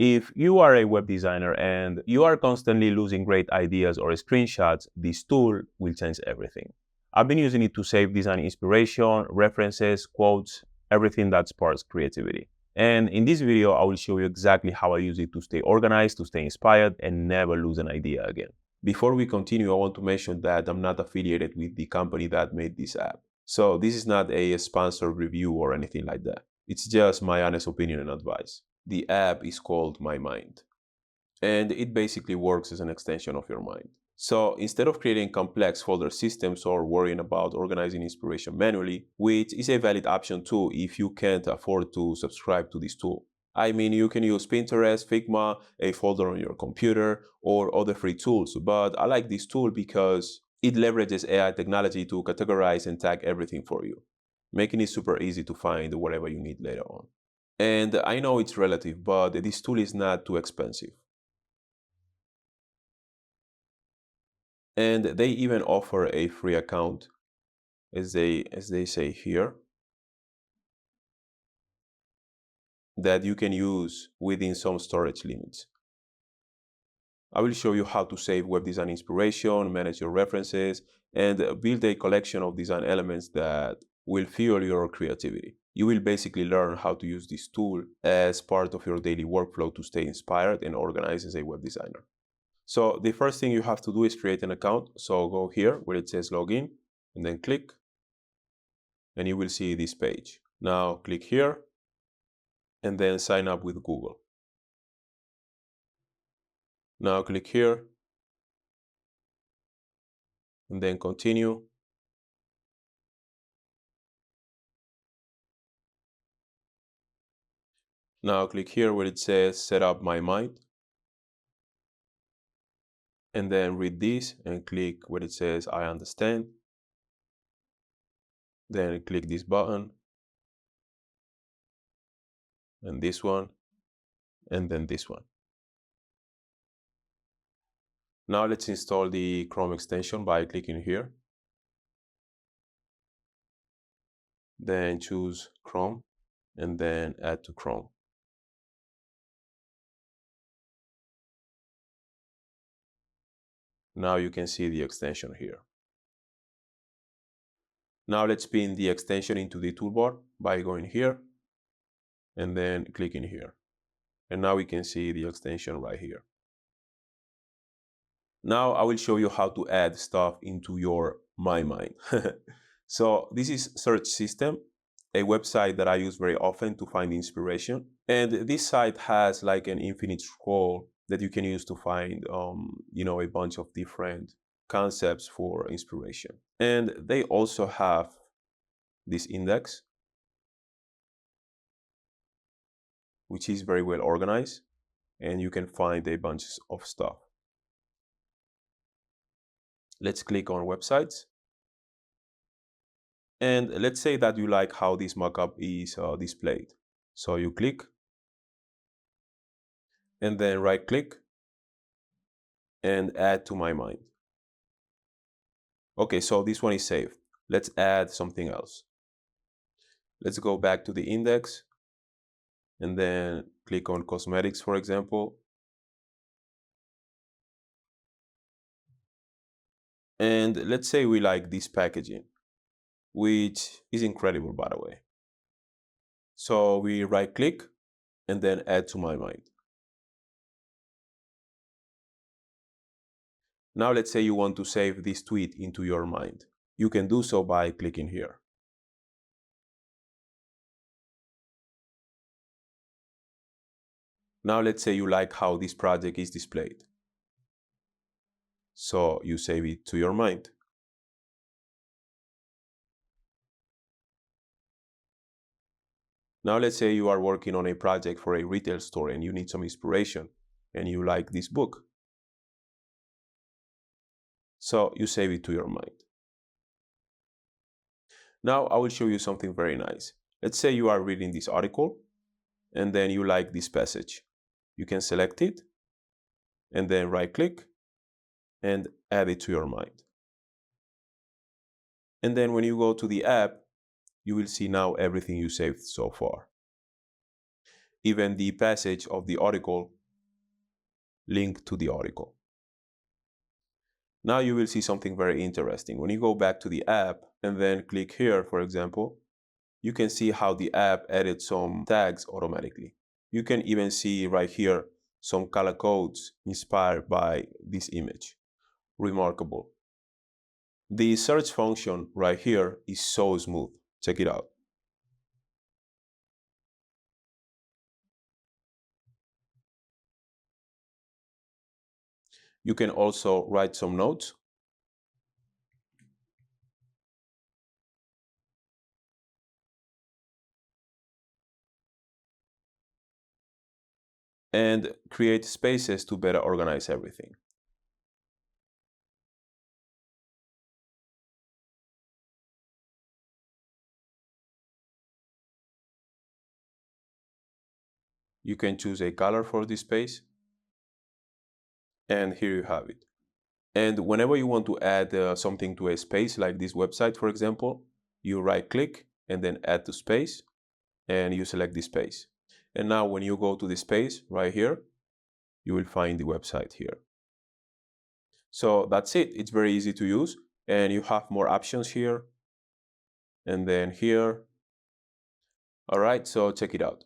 If you are a web designer and you are constantly losing great ideas or screenshots, this tool will change everything. I've been using it to save design inspiration, references, quotes, everything that sparks creativity. And in this video, I will show you exactly how I use it to stay organized, to stay inspired, and never lose an idea again. Before we continue, I want to mention that I'm not affiliated with the company that made this app. So this is not a sponsored review or anything like that. It's just my honest opinion and advice. The app is called MyMind, and it basically works as an extension of your mind. So instead of creating complex folder systems or worrying about organizing inspiration manually, which is a valid option too if you can't afford to subscribe to this tool. I mean, you can use Pinterest, Figma, a folder on your computer, or other free tools, but I like this tool because it leverages AI technology to categorize and tag everything for you, making it super easy to find whatever you need later on. And I know it's relative, but this tool is not too expensive. And they even offer a free account, as they say here, that you can use within some storage limits. I will show you how to save web design inspiration, manage your references, and build a collection of design elements that will fuel your creativity. You will basically learn how to use this tool as part of your daily workflow to stay inspired and organized as a web designer. So the first thing you have to do is create an account. So go here where it says login and then click, and you will see this page. Now click here and then sign up with Google. Now click here and then continue. Now click here where it says set up MyMind, and then read this and click where it says I understand. Then click this button and this one and then this one. Now let's install the Chrome extension by clicking here. Then choose Chrome and then add to Chrome. Now you can see the extension here. Now let's pin the extension into the toolbar by going here and then clicking here. And now we can see the extension right here. Now I will show you how to add stuff into your MyMind. So this is Search System, a website that I use very often to find inspiration. And this site has like an infinite scroll that you can use to find, a bunch of different concepts for inspiration. And they also have this index, which is very well organized, and you can find a bunch of stuff. Let's click on websites. And let's say that you like how this mockup is displayed. So you click and then right click and add to MyMind. Okay, so this one is saved. Let's add something else. Let's go back to the index and then click on cosmetics, for example. And let's say we like this packaging, which is incredible, by the way. So we right click and then add to MyMind. Now let's say you want to save this tweet into your mind. You can do so by clicking here. Now let's say you like how this project is displayed. So you save it to your mind. Now let's say you are working on a project for a retail store and you need some inspiration and you like this book. So you save it to your mind. Now I will show you something very nice. Let's say you are reading this article and then you like this passage. You can select it and then right click and add it to your mind. And then when you go to the app, you will see now everything you saved so far. even the passage of the article, link to the article. Now you will see something very interesting. When you go back to the app and then click here, for example, you can see how the app added some tags automatically. You can even see right here some color codes inspired by this image. Remarkable. The search function right here is so smooth. Check it out. You can also write some notes. And create spaces to better organize everything. You can choose a color for this space. And here you have it. And whenever you want to add something to a space, like this website, for example, you right click and then add to space, and you select the space. And now when you go to the space right here, you will find the website here. So that's it. It's very easy to use, and you have more options here and then here. All right, so check it out.